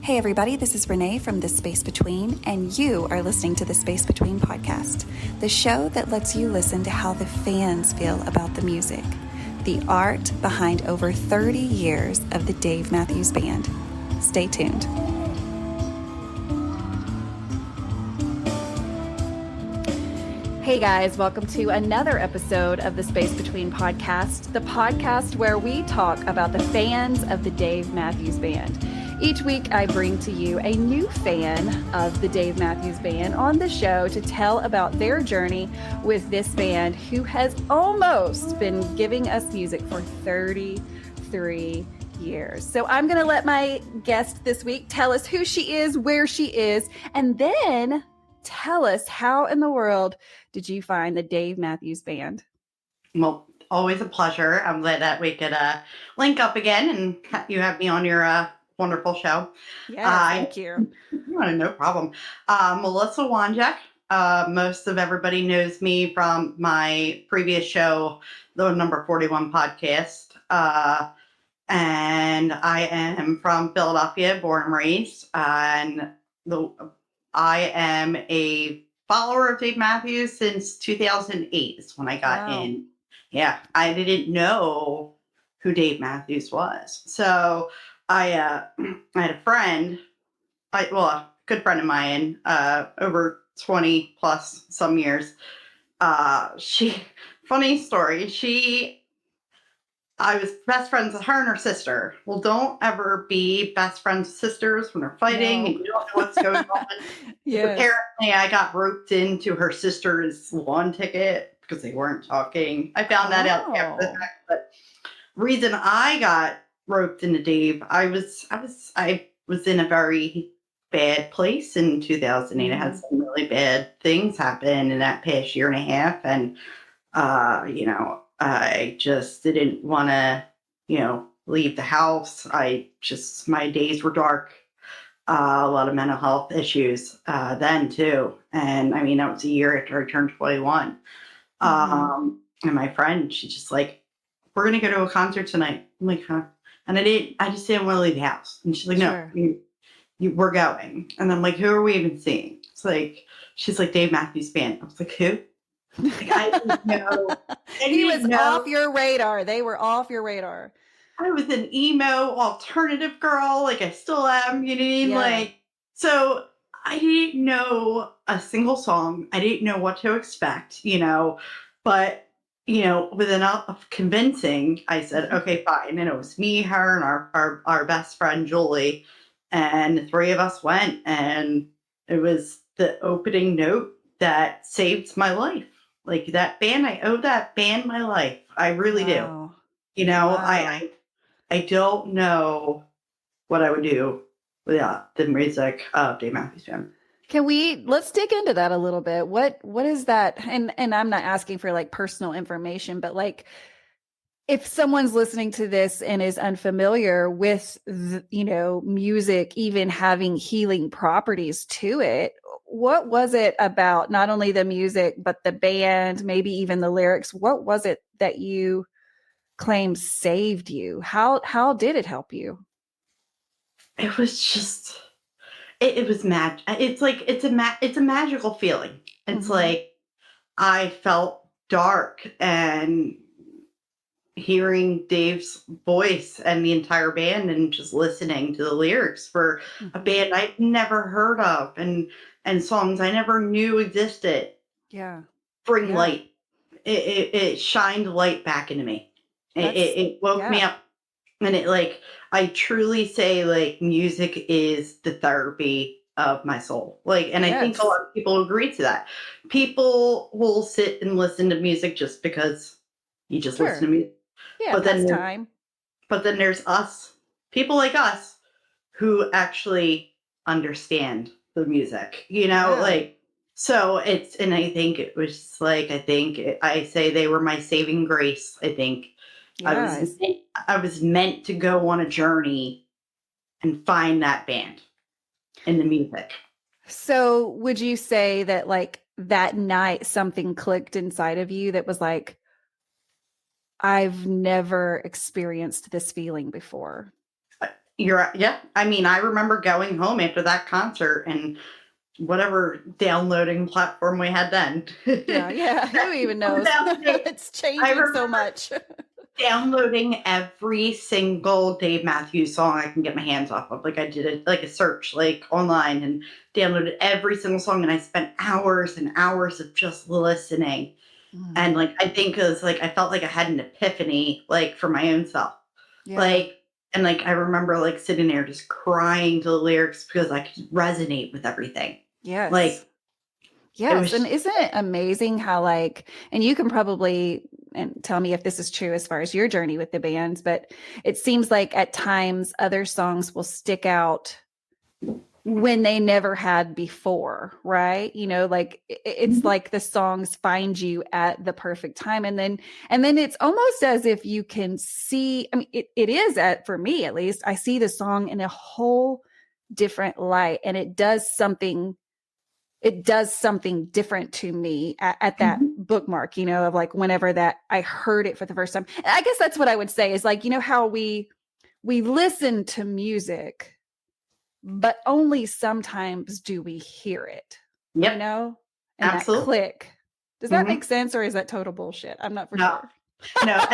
Hey everybody, this is Renee from The Space Between, and you are listening to The Space Between podcast, the show that lets you listen to how the fans feel about the music, the art behind over 30 years of the Dave Matthews Band. Stay tuned. Hey guys, welcome to another episode of the Space Between podcast, the podcast where we talk about the fans of the Dave Matthews Band. Each week, I bring to you a new fan of the Dave Matthews Band on the show to tell about their journey with this band who has almost been giving us music for 33 years. So I'm going to let my guest this week tell us who she is, where she is, and then tell us how in the world did you find the Dave Matthews Band? Well, always a pleasure. I'm glad that we could link up again and you have me on your wonderful show. Yeah, thank you. No problem. Melissa Wanjek. Most of everybody knows me from my previous show, the number 41 podcast. And I am from Philadelphia, born and raised. And I am a follower of Dave Matthews since 2008 is when I got in. Yeah, I didn't know who Dave Matthews was. So I had a friend, a good friend of mine, over 20 plus some years. Funny story, I was best friends with her and her sister. Well, don't ever be best friends with sisters when they're fighting and you don't know what's going on. Yes. Apparently, I got roped into her sister's lawn ticket because they weren't talking. I found that out after the fact. But reason I got roped into Dave, I was in a very bad place in 2008. I had some really bad things happen in that past year and a half, and I just didn't want to, leave the house. My days were dark. A lot of mental health issues then too. And I mean, that was a year after I turned 21. And my friend, she's just like, we're going to go to a concert tonight. I'm like, huh? And I just didn't want to leave the house. And she's like, no, we're going. And I'm like, who are we even seeing? It's like, she's like, Dave Matthews Band. I was like, who? Like, I didn't know. He was off your radar. They were off your radar. I was an emo alternative girl. Like I still am, you know what I mean? Yeah. Like, so I didn't know a single song. I didn't know what to expect, but with enough convincing, I said, okay, fine. And it was me, her, and our best friend, Julie. And the three of us went, and it was the opening note that saved my life. Like that band, I owe that band my life. I really do. I don't know what I would do without the music of Dave Matthews Band. Let's dig into that a little bit. What is that? And I'm not asking for like personal information, but like if someone's listening to this and is unfamiliar with, music, even having healing properties to it, what was it about not only the music, but the band, maybe even the lyrics? What was it that you claim saved you? How did it help you? It was just, it was magic. It's like, it's a magical feeling. It's like, I felt dark, and hearing Dave's voice and the entire band and just listening to the lyrics for a band I'd never heard of and songs I never knew existed. Yeah. Bring light. It shined light back into me. It woke me up. And I truly say, like, music is the therapy of my soul. Like, and I think a lot of people agree to that. People will sit and listen to music just because you just listen to music. Yeah, but then there's us, people like us, who actually understand the music, so and I think it was like, I say they were my saving grace. I think I was meant to go on a journey and find that band in the music. So would you say that like that night something clicked inside of you that was like, I've never experienced this feeling before? Yeah. I mean, I remember going home after that concert and whatever downloading platform we had then. Yeah. Who even knows? It's changing so much. Downloading every single Dave Matthews song I can get my hands off of. Like I did a search like online and downloaded every single song, and I spent hours and hours of just listening. And like I think it was like I felt like I had an epiphany like for my own self. Yeah. Like and like I remember like sitting there just crying to the lyrics because I could resonate with everything. Yes. Like yes. And isn't it amazing how like, and you can probably and tell me if this is true as far as your journey with the bands, but it seems like at times other songs will stick out when they never had before, right? You know, like it's like the songs find you at the perfect time. And then it's almost as if you can see, I mean, it is for me, at least, I see the song in a whole different light, and it does something different to me at that bookmark, you know, of like whenever that I heard it for the first time. And I guess that's what I would say is like, you know, how we listen to music, but only sometimes do we hear it, you know, and absolutely. that click. Does that make sense, or is that total bullshit? I'm not for sure. No,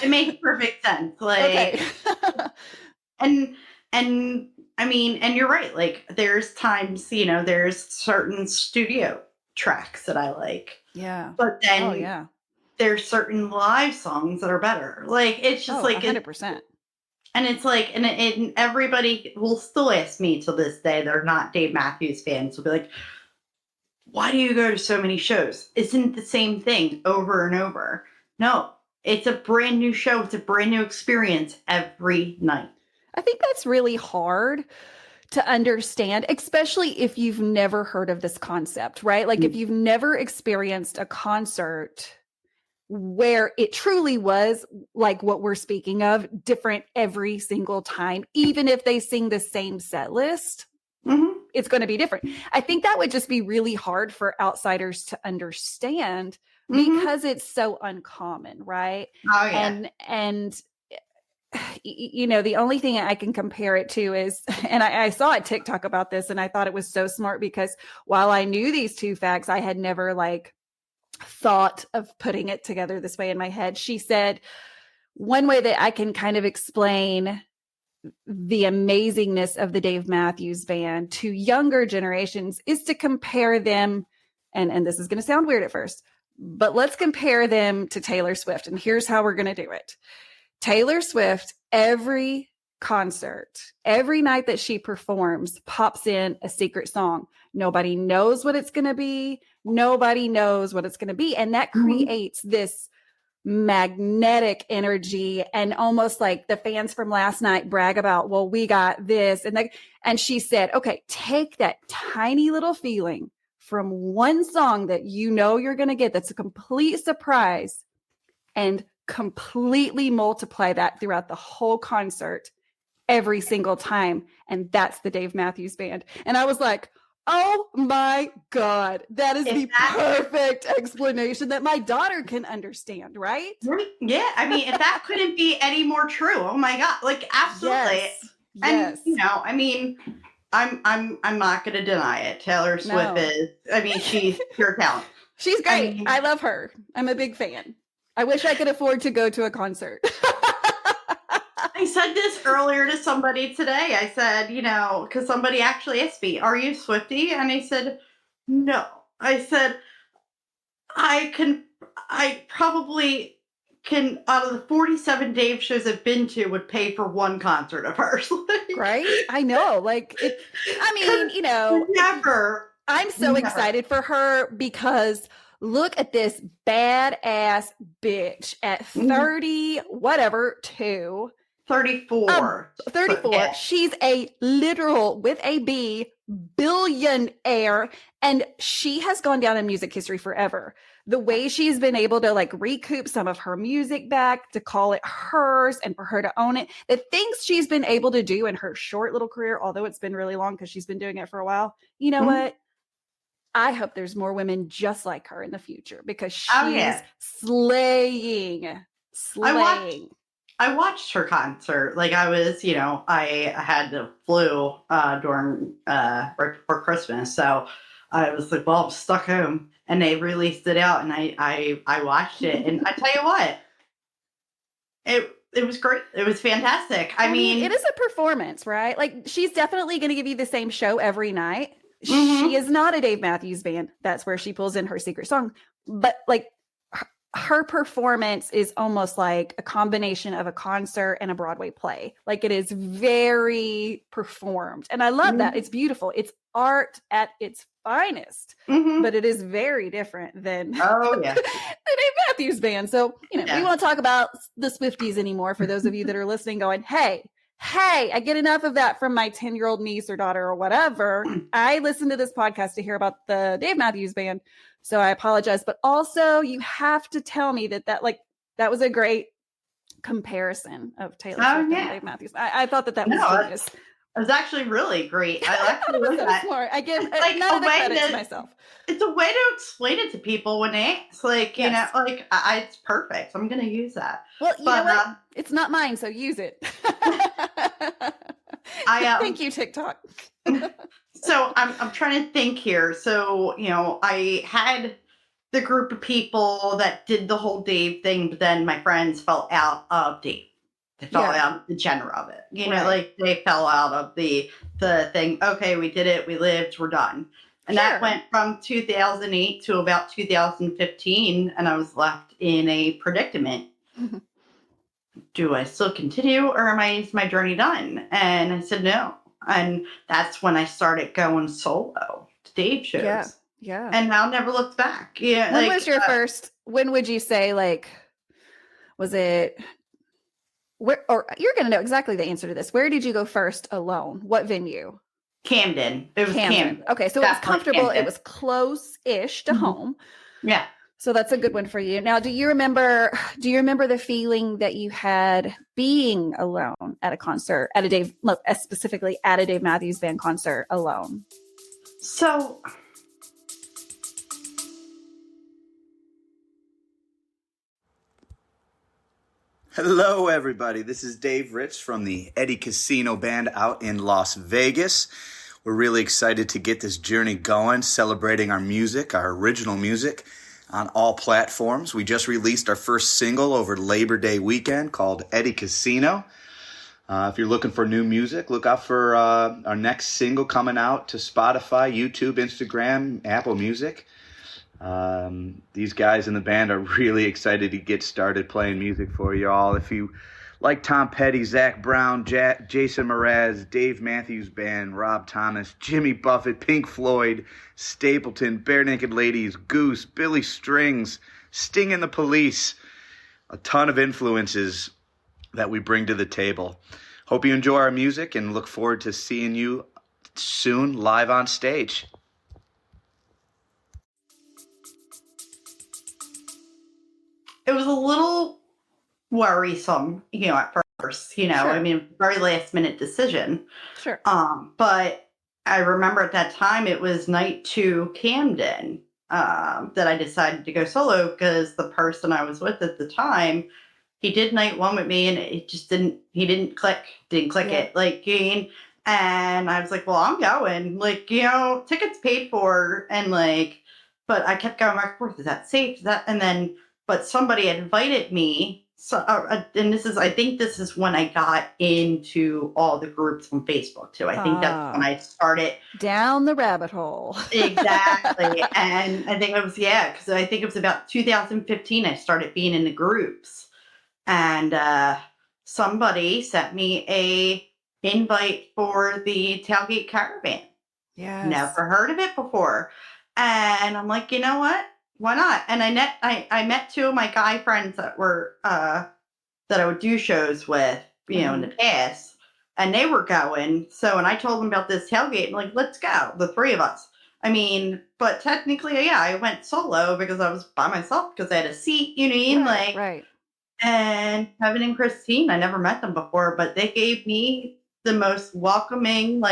it makes perfect sense. Like, okay. and I mean, and you're right. Like, there's times, you know, there's certain studio tracks that I like. Yeah. But then there's certain live songs that are better. Like, it's just like 100%. And it's like, and everybody will still ask me to this day, they're not Dave Matthews fans, will be like, why do you go to so many shows? Isn't it the same thing over and over? No, it's a brand new show. It's a brand new experience every night. I think that's really hard to understand, especially if you've never heard of this concept, right? Like if you've never experienced a concert where it truly was like what we're speaking of, different every single time, even if they sing the same set list, it's going to be different. I think that would just be really hard for outsiders to understand because it's so uncommon, right? Oh, yeah. And you know, the only thing I can compare it to is, and I saw a TikTok about this, and I thought it was so smart because while I knew these two facts, I had never like thought of putting it together this way in my head. She said, one way that I can kind of explain the amazingness of the Dave Matthews Band to younger generations is to compare them, and this is going to sound weird at first, but let's compare them to Taylor Swift. And here's how we're going to do it. Taylor Swift, every concert, every night that she performs, pops in a secret song. Nobody knows what it's going to be. Nobody knows what it's going to be. And that creates this magnetic energy, and almost like the fans from last night brag about, well, we got this. And she said, okay, take that tiny little feeling from one song that you know you're going to get that's a complete surprise, and completely multiply that throughout the whole concert every single time. And that's the Dave Matthews Band. And I was like, oh my God, that is the perfect explanation that my daughter can understand, right? Yeah. I mean, if that couldn't be any more true, oh my God, like absolutely. Yes. And you know, I mean, I'm not going to deny it. Taylor Swift is, I mean, she's pure talent. She's great. I love her. I'm a big fan. I wish I could afford to go to a concert. I said this earlier to somebody today. I said, you know, because somebody actually asked me, are you Swiftie? And I said, no. I said, I probably can, out of the 47 Dave shows I've been to, would pay for one concert of hers. Right? I know. Like, I mean, you know. Never. I'm so excited for her because look at this badass bitch at 30, whatever, 2. 34. 34. Yeah. She's a literal, with a B, billionaire. And she has gone down in music history forever. The way she's been able to like recoup some of her music back, to call it hers, and for her to own it. The things she's been able to do in her short little career, although it's been really long because she's been doing it for a while. You know what? I hope there's more women just like her in the future because she's slaying. I watched her concert. Like I was, I had the flu during right before Christmas, so I was like, well, I'm stuck home, and they released it out, and I watched it, and I tell you what, it was great. It was fantastic. I mean, it is a performance, right? Like she's definitely going to give you the same show every night. She is not a Dave Matthews Band. That's where she pulls in her secret song. But like her performance is almost like a combination of a concert and a Broadway play. Like it is very performed. And I love that. It's beautiful. It's art at its finest, but it is very different than the Dave Matthews Band. So, we won't talk about the Swifties anymore for those of you that are listening going, hey, I get enough of that from my 10-year-old niece or daughter or whatever. I listen to this podcast to hear about the Dave Matthews Band. So I apologize. But also you have to tell me that was a great comparison of Taylor Swift and Dave Matthews. I thought that was genius. It was actually really great. I actually was so smart. I give none of the credit to myself. It's a way to explain it to people when they ask. Like, it's perfect. I'm going to use that. Well, you know what? It's not mine, so use it. Thank you, TikTok. So I'm trying to think here. So, I had the group of people that did the whole Dave thing, but then my friends fell out of Dave. They fell out of the genre of it. Like they fell out of the thing. Okay, we did it. We lived. We're done. And that went from 2008 to about 2015. And I was left in a predicament. Do I still continue, or is my journey done? And I said no. And that's when I started going solo to Dave shows. Yeah. And I never looked back. Yeah. When was your first? When would you say, was it? Where, or you're going to know exactly the answer to this. Where did you go first alone? What venue? Camden. It was Camden. Okay, so it was comfortable. Camden. It was close-ish to home. Yeah. So that's a good one for you. Now, do you remember the feeling that you had being alone at a concert, specifically at a Dave Matthews Band concert alone? So hello, everybody. This is Dave Rich from the Eddie Casino Band out in Las Vegas. We're really excited to get this journey going, celebrating our music, our original music, on all platforms. We just released our first single over Labor Day weekend called Eddie Casino. If you're looking for new music, look out for our next single coming out to Spotify, YouTube, Instagram, Apple Music. These guys in the band are really excited to get started playing music for you all. If you like Tom Petty, Zach Brown, Jason Mraz, Dave Matthews Band, Rob Thomas, Jimmy Buffett, Pink Floyd, Stapleton, Bare Naked Ladies, Goose, Billy Strings, Sting and the Police, a ton of influences that we bring to the table. Hope you enjoy our music and look forward to seeing you soon live on stage. It was a little worrisome, at first, Sure. I mean, very last minute decision. Sure. But I remember at that time it was night 2 Camden, that I decided to go solo because the person I was with at the time, he did night 1 with me and it just didn't click it. And I was like, well, I'm going, tickets paid for. And but I kept going back and forth. Is that safe? But somebody had invited me. So, and I think this is when I got into all the groups on Facebook too. I think that's when I started down the rabbit hole. Exactly. And I think because I think it was about 2015 I started being in the groups, and somebody sent me a invite for the Tailgate Caravan. Yeah, never heard of it before, and I'm like, you know what? Why not? And I met 2 of my guy friends that were that I would do shows with, in the past, and they were going. So, and I told them about this tailgate, and let's go, the 3 of us. I mean, but technically, I went solo because I was by myself because I had a seat. You know what I mean? Right. And Kevin and Christine, I never met them before, but they gave me the most welcoming,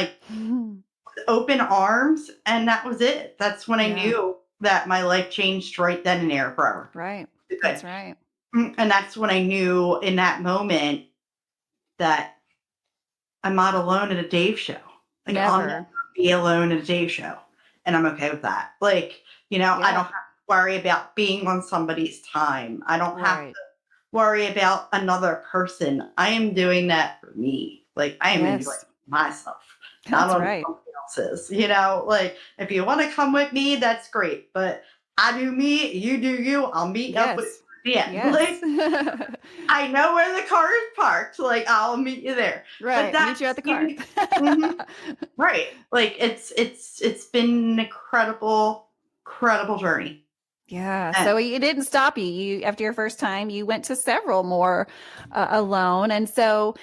open arms, and that was it. That's when I knew that my life changed right then and there forever. Right. That's right. And that's when I knew in that moment that I'm not alone at a Dave show. Like, I'll never be alone at a Dave show. And I'm okay with that. Like, I don't have to worry about being on somebody's time. I don't have to worry about another person. I am doing that for me. Like, I am enjoying myself, not on somebody else's. Like, if you want to come with me, that's great. But I do me, you do you. I'll meet up with you. Like, I know where the car is parked. Like, I'll meet you there. Right. But meet you at the car. Right. Like, it's been an incredible journey. Yeah. So it didn't stop you. After your first time, you went to several more alone. And so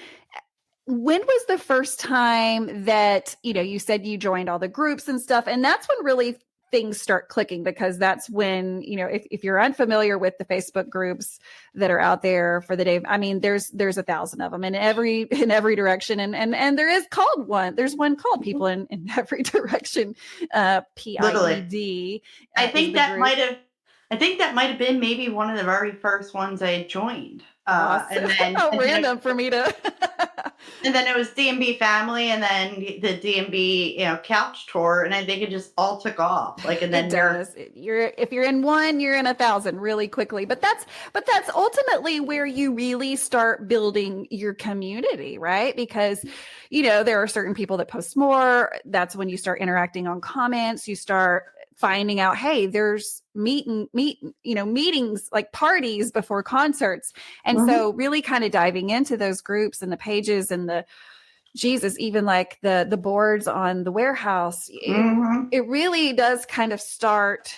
when was the first time that, you said you joined all the groups and stuff, and that's when really things start clicking, because that's when, if you're unfamiliar with the Facebook groups that are out there for the day, I mean, there's 1,000 of them in every direction. And there is there's one called People in Every Direction, PIED. I think that might have been maybe one of the very first ones I had joined. Awesome. Random for me to. And then it was DMB Family, and then the DMB, couch tour, and I think it just all took off. Like, and then if you're in one, you're in 1,000 really quickly. But that's ultimately where you really start building your community, right? Because there are certain people that post more. That's when you start interacting on comments. You start finding out, hey, there's meetings, like parties before concerts. And so really kind of diving into those groups and the pages and even like the boards on the warehouse, it really does kind of start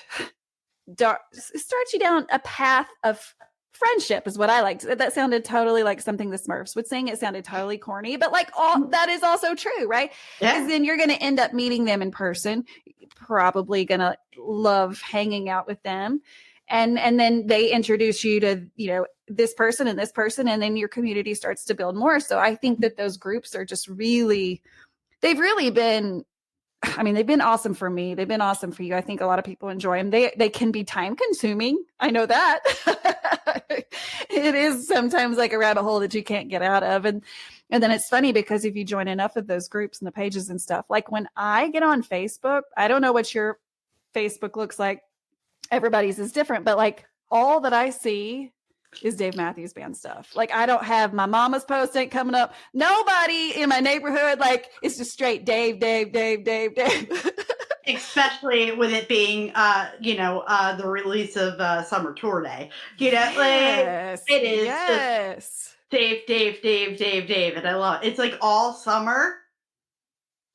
you down a path of friendship, is what I liked. That sounded totally like something the Smurfs would sing. It sounded totally corny, but like all that is also true, right? Because then you're going to end up meeting them in person. Probably going to love hanging out with them. And then they introduce you to, this person and this person, and then your community starts to build more. So I think that those groups are just they've been awesome for me. They've been awesome for you. I think a lot of people enjoy them. They can be time consuming. I know that. It is sometimes like a rabbit hole that you can't get out of. And then it's funny because if you join enough of those groups and the pages and stuff, like when I get on Facebook, I don't know what your Facebook looks like. Everybody's is different, but like all that I see is Dave Matthews Band stuff. Like, I don't have my mama's post ain't coming up. Nobody in my neighborhood. Like, it's just straight Dave. Especially with it being, the release of Summer Tour Day. It is just Dave. And I love it. It's like all summer,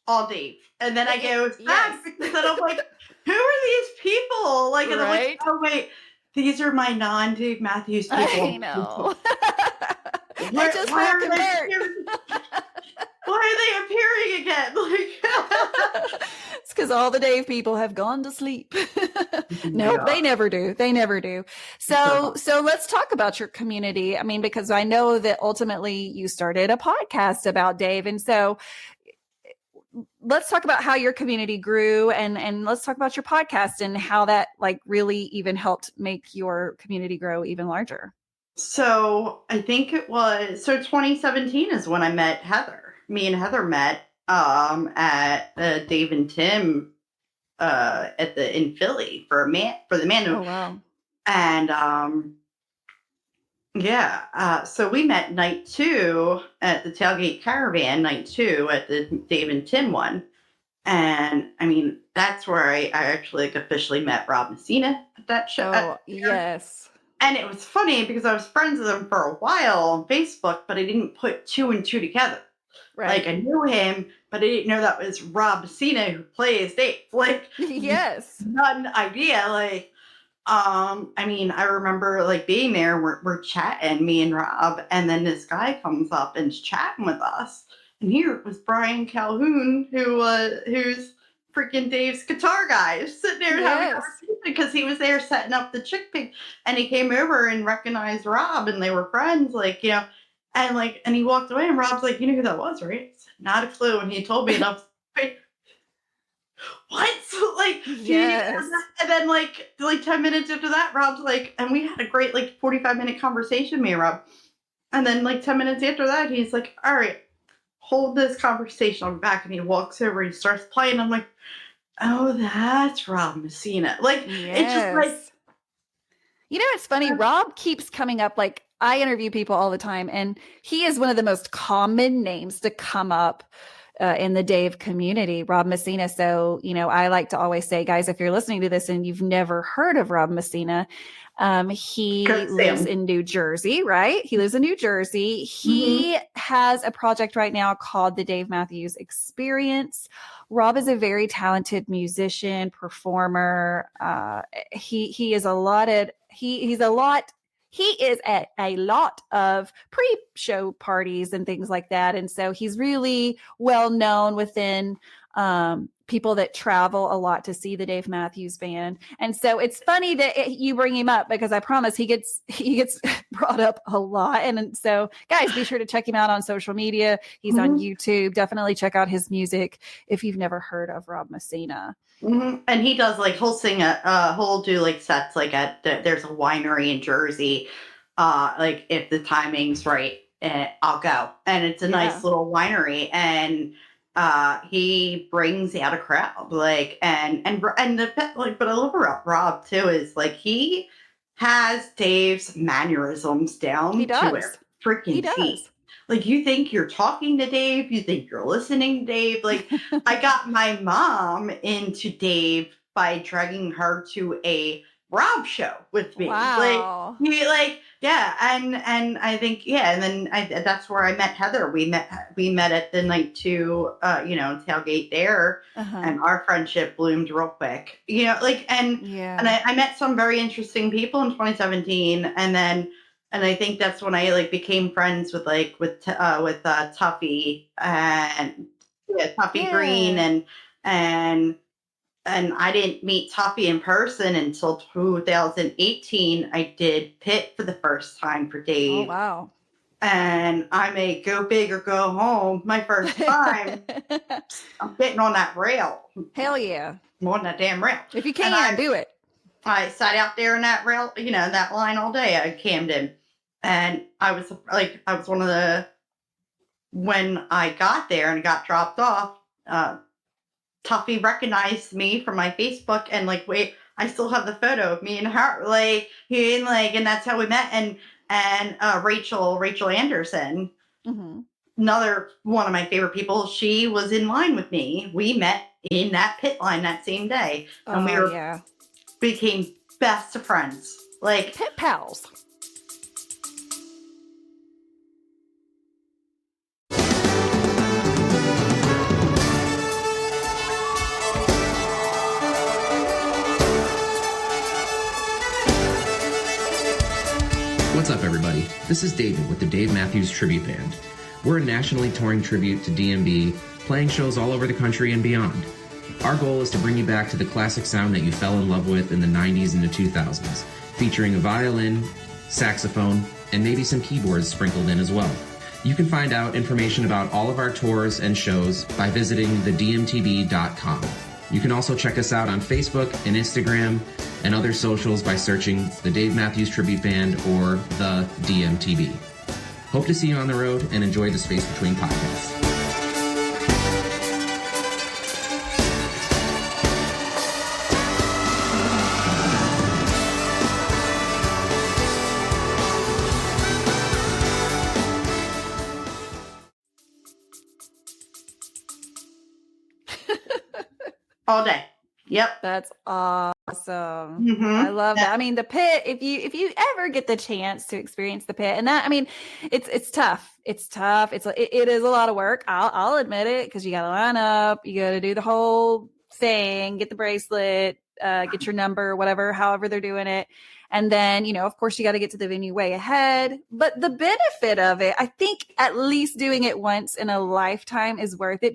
all Dave. And then I go, because then I'm like, who are these people? Like, and I'm like, oh, wait. These are my non-Dave Matthews people. I know. Why are they appearing again? Like, it's because all the Dave people have gone to sleep. No, they never do. So let's talk about your community. I mean, because I know that ultimately you started a podcast about Dave. And so let's talk about how your community grew, and let's talk about your podcast and how that like really even helped make your community grow even larger. So I think 2017 is when I met Heather. Me and Heather met at Dave and Tim in Philly for the man. Oh wow! And so we met night 2 at the Tailgate Caravan, night 2 at the Dave and Tim one. And I mean, that's where I actually officially met Rob Messina at that show. Oh, yes. And it was funny because I was friends with him for a while on Facebook, but I didn't put 2 and 2 together. Right. Like, I knew him, but I didn't know that was Rob Messina who plays Dave. Like, yes. Not an idea. Like, I remember like being there, we're chatting, me and Rob, and then this guy comes up and's chatting with us. And here was Brian Calhoun, who's freaking Dave's guitar guy, sitting there having a conversation because he was there setting up the chick pig, and he came over and recognized Rob, and they were friends, and he walked away, and Rob's like, you know who that was, right? Not a clue. And he told me, and I was like, what? So like, yes. And then like 10 minutes after that, Rob's like, and we had a great like 45-minute conversation, me and Rob. And then like 10 minutes after that, he's like, all right, hold this conversation. I'll be back. And he walks over and he starts playing. I'm like, oh, that's Rob Messina. Like, it's just like. It's funny. Rob keeps coming up. Like, I interview people all the time, and he is one of the most common names to come up in the Dave community, Rob Messina. So, I like to always say, guys, if you're listening to this and you've never heard of Rob Messina, he lives in New Jersey, right? He lives in New Jersey. He has a project right now called the Dave Matthews Experience. Rob is a very talented musician, performer. He is at a lot of pre-show parties and things like that. And so he's really well known within people that travel a lot to see the Dave Matthews Band. And so it's funny that you bring him up, because I promise he gets brought up a lot. And so guys, be sure to check him out on social media. He's on YouTube. Definitely check out his music if you've never heard of Rob Messina. And he does like, he'll sing he'll do like sets like there's a winery in Jersey. Like if the timing's right, I'll go. And it's a nice little winery, and he brings out a crowd, like, and the like, but I love about Rob too is like he has Dave's mannerisms down to a freaking T. Like, you think you're talking to Dave, you think you're listening to Dave. Like, I got my mom into Dave by dragging her to a Rob show with me. Wow. And I think, and then that's where I met Heather. We met at the night 2, tailgate there, and our friendship bloomed real quick. And I met some very interesting people in 2017, and I think that's when I like became friends with Tuffy and Tuffy Green, and I didn't meet Tuffy in person until 2018. I did Pit for the first time for Dave. Oh, wow. And I'm a go big or go home. My first time, I'm getting on that rail. Hell yeah. I'm on that damn rail. If you can, do it. I sat out there in that rail, that line all day at Camden. And I was one of the, when I got there and got dropped off, Tuffy recognized me from my Facebook, and like, wait, I still have the photo of me and her, and that's how we met. And Rachel Anderson, another one of my favorite people. She was in line with me. We met in that pit line that same day, and we became best of friends, like pit pals. What's up, everybody? This is David with the Dave Matthews Tribute Band. We're a nationally touring tribute to DMB, playing shows all over the country and beyond. Our goal is to bring you back to the classic sound that you fell in love with in the 90s and the 2000s, featuring a violin, saxophone, and maybe some keyboards sprinkled in as well. You can find out information about all of our tours and shows by visiting thedmtb.com. You can also check us out on Facebook and Instagram and other socials by searching the Dave Matthews Tribute Band or the DMTB. Hope to see you on the road and enjoy the Space Between podcast. all day. Yep. That's awesome. I love that. I mean, the pit, if you ever get the chance to experience the pit, and that, I mean, it's tough. It is a lot of work. I'll admit it, because you got to line up, you got to do the whole thing, get the bracelet, get your number, whatever, however they're doing it. And then, of course you got to get to the venue way ahead, but the benefit of it, I think at least doing it once in a lifetime is worth it,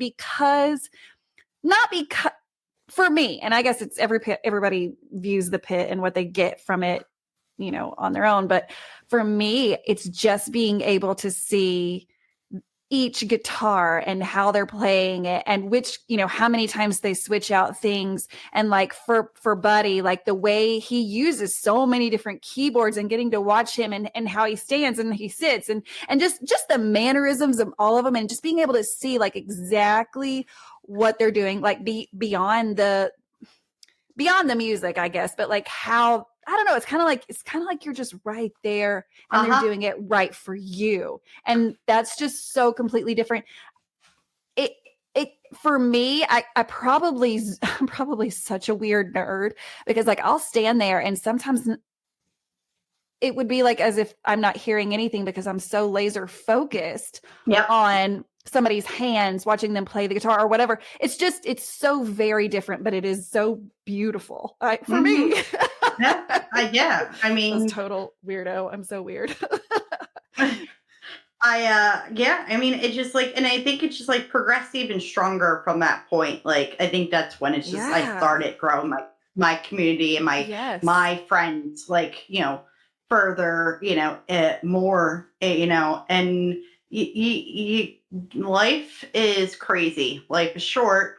not because for me, and I guess it's everybody views the pit and what they get from it, on their own. But for me, it's just being able to see each guitar and how they're playing it and which, how many times they switch out things. And like for Buddy, like the way he uses so many different keyboards and getting to watch him and how he stands and he sits and just the mannerisms of all of them and just being able to see like exactly what they're doing, like beyond the music, I guess, but like how, I don't know, it's kind of like you're just right there and they're doing it right for you. And that's just so completely different. It for me, I'm probably such a weird nerd because like I'll stand there and sometimes it would be like as if I'm not hearing anything because I'm so laser focused on somebody's hands, watching them play the guitar or whatever. It's so very different, but it is so beautiful for me. Yeah. I mean, that's total weirdo. I'm so weird. I mean, it's just like, and I think it's just like progressed even stronger from that point. Like, I think that's when it's just, I started growing my community and my friends, like, further, more, and life is crazy. Life is short.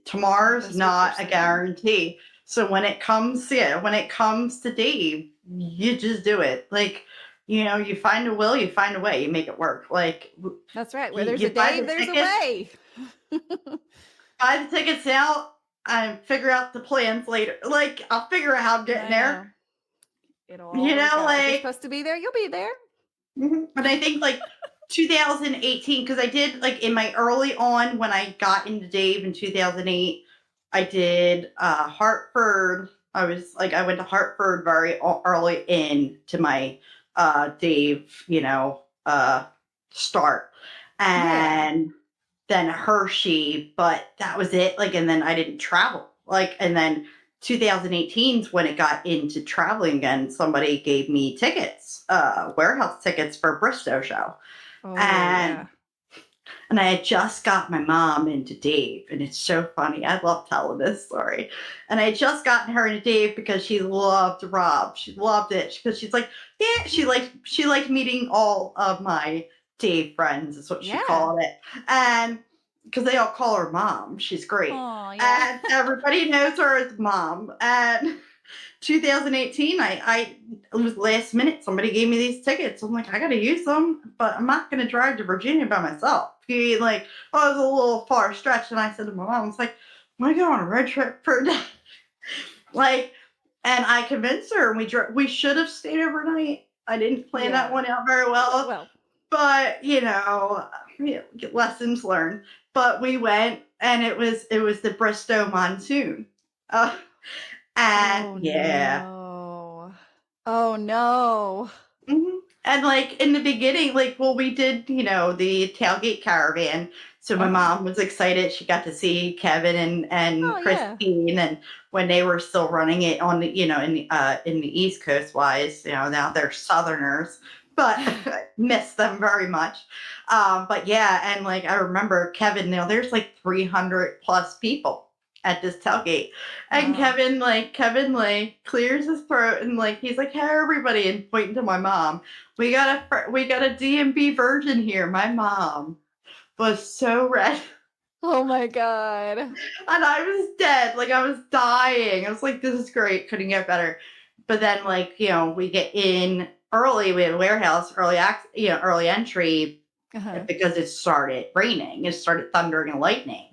Tomorrow's not a guarantee. So when it comes to Dave, you just do it. Like, you find a will, you find a way, you make it work. Like, that's right. Where there's a Dave, there's a way. Buy the tickets out and figure out the plans later. Like, I'll figure out how I'm getting there. It'll like, if you're supposed to be there, you'll be there. Mm-hmm. And I think like 2018, because I did like in my early on when I got into Dave in 2008, I did Hartford. I went to Hartford very early into my Dave, start. And then Hershey, but that was it. Like, and then I didn't travel. Like, and then 2018 is when it got into traveling again. Somebody gave me tickets, warehouse tickets for a Bristow show. And I had just got my mom into Dave, and it's so funny. I love telling this story. And I had just gotten her into Dave because she loved Rob. She loved it because she's like, yeah, she liked meeting all of my Dave friends, is what she called it. And because they all call her Mom. She's great. And everybody knows her as Mom. And 2018, it was last minute. Somebody gave me these tickets. I'm like, I got to use them, but I'm not going to drive to Virginia by myself. He it was a little far stretch. And I said to my mom, I was like, I want to go on a road trip for a day. And I convinced her, and we should have stayed overnight. I didn't plan that one out very well. But, lessons learned. But we went, and it was the Bristow monsoon. No. Oh no. Mm-hmm. And like in the beginning, we did, the tailgate caravan. So my mom was excited. She got to see Kevin and Christine, and when they were still running it on the, in the East Coast wise, now they're Southerners, but I miss them very much. But yeah, and I remember Kevin, there's 300 plus people at this tailgate, and Kevin clears his throat and he's like, hey everybody, and pointing to my mom, we got a D&B virgin here. My mom was so red. Oh my god. And I was dead. I was dying. I was like, this is great, couldn't get better. But then we get in early, we had a warehouse early entry because it started raining, it started thundering and lightning.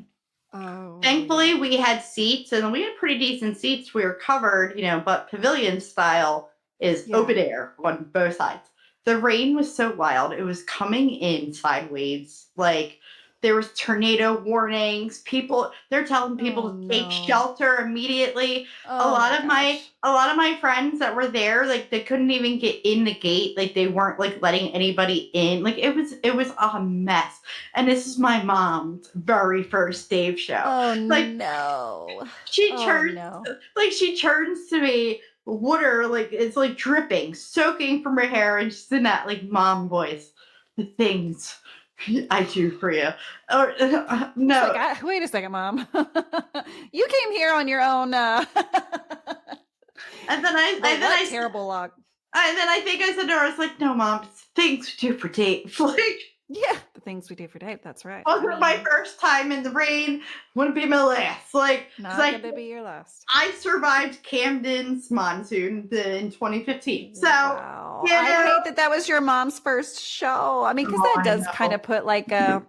Thankfully, we had seats, and we had pretty decent seats. We were covered, but pavilion style is open air on both sides. The rain was so wild. It was coming in sideways. There was tornado warnings. They're telling people to take shelter immediately. A lot of my friends that were there, they couldn't even get in the gate. They weren't letting anybody in. It was a mess. And this is my mom's very first Dave show. Oh no. She turns to me, water it's dripping, soaking from her hair, and she's in that mom voice. The things I do for you. Or no. Wait a second, Mom. You came here on your own. And then I terrible luck. And then I think I said to her, I was like, no, Mom, it's things we do for Dave. Yeah, the things we do for Dave. That's right. Wasn't my first time in the rain. Wouldn't be my last. Like, not gonna be your last. I survived Camden's monsoon in 2015. So, wow. I hate that was your mom's first show. I mean, because that does kind of put like a,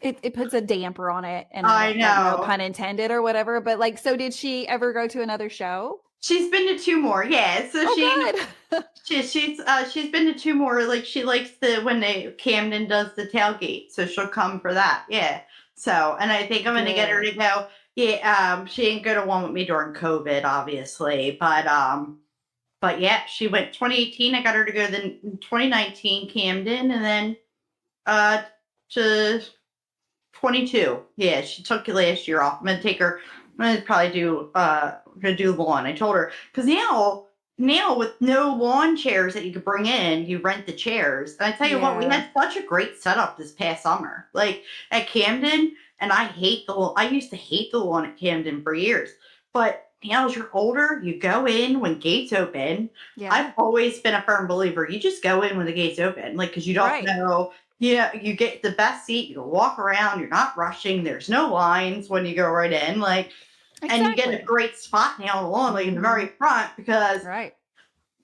it puts a damper on it. And I know. No pun intended or whatever. But like, so did she ever go to another show? She's been to 2 more. Yeah. So she's been to 2 more. Like, she likes when Camden does the tailgate. So she'll come for that. Yeah. So, and I think I'm going to get her to go. Yeah. She didn't go to one with me during COVID, obviously, but yeah, she went 2018. I got her to go then 2019 Camden, and then to 22. Yeah, she took last year off. I'm gonna take her. I'm gonna probably do lawn. I told her, because now with no lawn chairs that you could bring in, you rent the chairs. And I tell you what, we had such a great setup this past summer, like at Camden. And I used to hate the lawn at Camden for years, but now as you're older, you go in when gates open. Yeah. I've always been a firm believer. You just go in when the gates open, like, because you don't know. Yeah, you get the best seat. You can walk around. You're not rushing. There's no lines when you go right in. Like, and you get a great spot now on the lawn, like in the very front, because my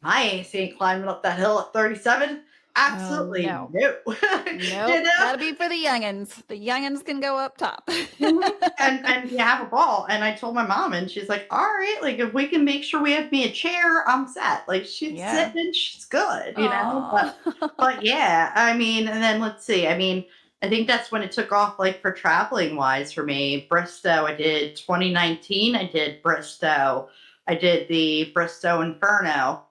ass ain't climbing up that hill at 37. Absolutely no. Nope. That'll be for the youngins. The youngins can go up top. and you have a ball. And I told my mom, and she's like, all right, like, if we can make sure we have me a chair, I'm set. Like, she's sitting and she's good, but yeah, I mean, and then let's see. I mean, I think that's when it took off, like, for traveling wise for me. Bristow, I did 2019. I did Bristow. I did the Bristow Inferno.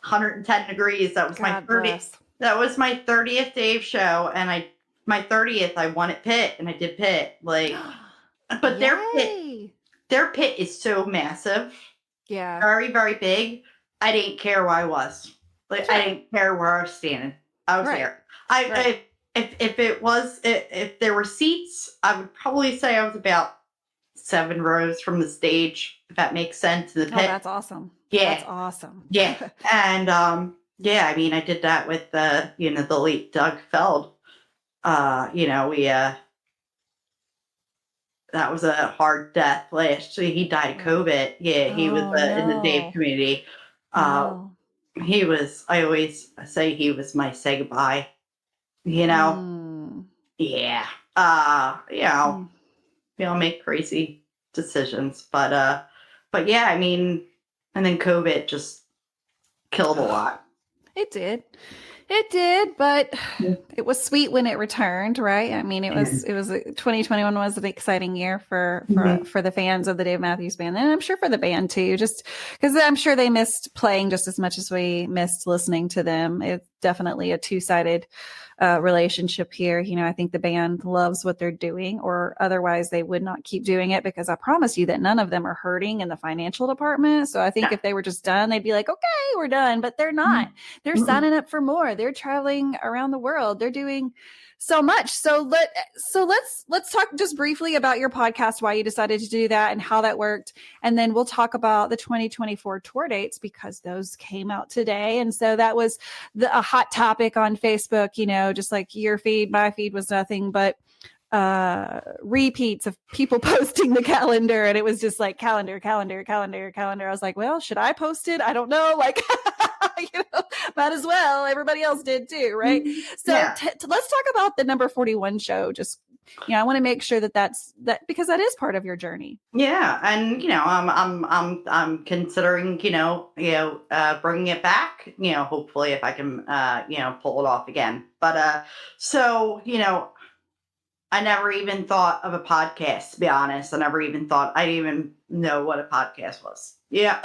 110 degrees. That was my 30th. That was my 30th Dave show, and my 30th I won at Pitt, and I did Pitt. Like, but their pit is so massive. Yeah, very, very big. I didn't care where I was. Like, I didn't care where I was standing. I was there. If there were seats, I would probably say I was about 7 rows from the stage, if that makes sense. In the pit. That's awesome. Yeah. That's awesome. Yeah. And I mean, I did that with the late Doug Feld. That was a hard death last year. He died of COVID. Yeah, he was in the Dave community. He was, I always say he was my say goodbye. Yeah. Make crazy decisions. But yeah, I mean, and then COVID just killed a lot. It did, but it was sweet when it returned, right? I mean, it was 2021 was an exciting year for the fans of the Dave Matthews Band, and I'm sure for the band too, just because I'm sure they missed playing just as much as we missed listening to them. It's definitely a two-sided relationship here. I think the band loves what they're doing, or otherwise they would not keep doing it, because I promise you that none of them are hurting in the financial department. So I think if they were just done, they'd be like, okay, we're done, but they're not. They're signing up for more. They're traveling around the world. They're doing so much. So let's talk just briefly about your podcast, why you decided to do that and how that worked. And then we'll talk about the 2024 tour dates, because those came out today. And so that was a hot topic on Facebook, just like your feed, my feed was nothing but repeats of people posting the calendar, and it was just like calendar. I was like, well, should I post it? I don't know. Like, might as well. Everybody else did too, right? So let's talk about the number 41 show. Just, I want to make sure that's because that is part of your journey. Yeah, and I'm considering bringing it back. Hopefully if I can pull it off again. But I never even thought of a podcast, to be honest. I didn't even know what a podcast was. Yeah,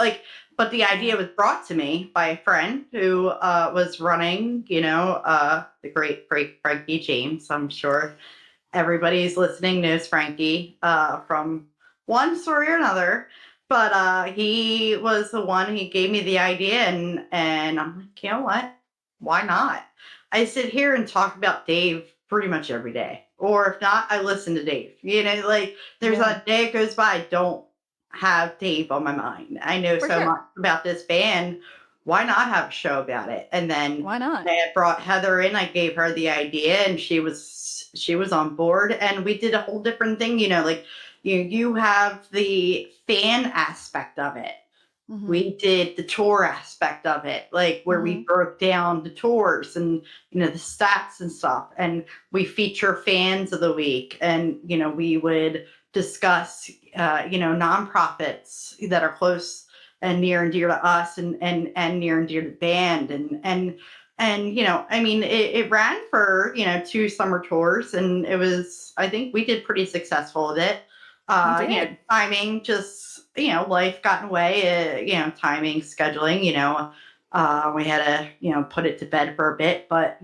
but the idea was brought to me by a friend who was running, the great Frankie James. I'm sure everybody's listening knows Frankie from one story or another. But he was the one, he gave me the idea, and I'm like, you know what? Why not? I sit here and talk about Dave pretty much every day. Or if not, I listen to Dave. There's a day goes by, I don't have Dave on my mind. I know much about this band why not have a show about it? And then why not? I brought Heather in. I gave her the idea, and she was on board, and we did a whole different thing. Like you have the fan aspect of it. Mm-hmm. We did the tour aspect of it, like where we broke down the tours and, the stats and stuff. And we feature fans of the week. And, we would discuss, nonprofits that are close and near and dear to us and near and dear to the band. And it ran for, 2 summer tours, and I think we did pretty successful with it. Timing just, life got in the way, timing, scheduling, we had to, put it to bed for a bit, but,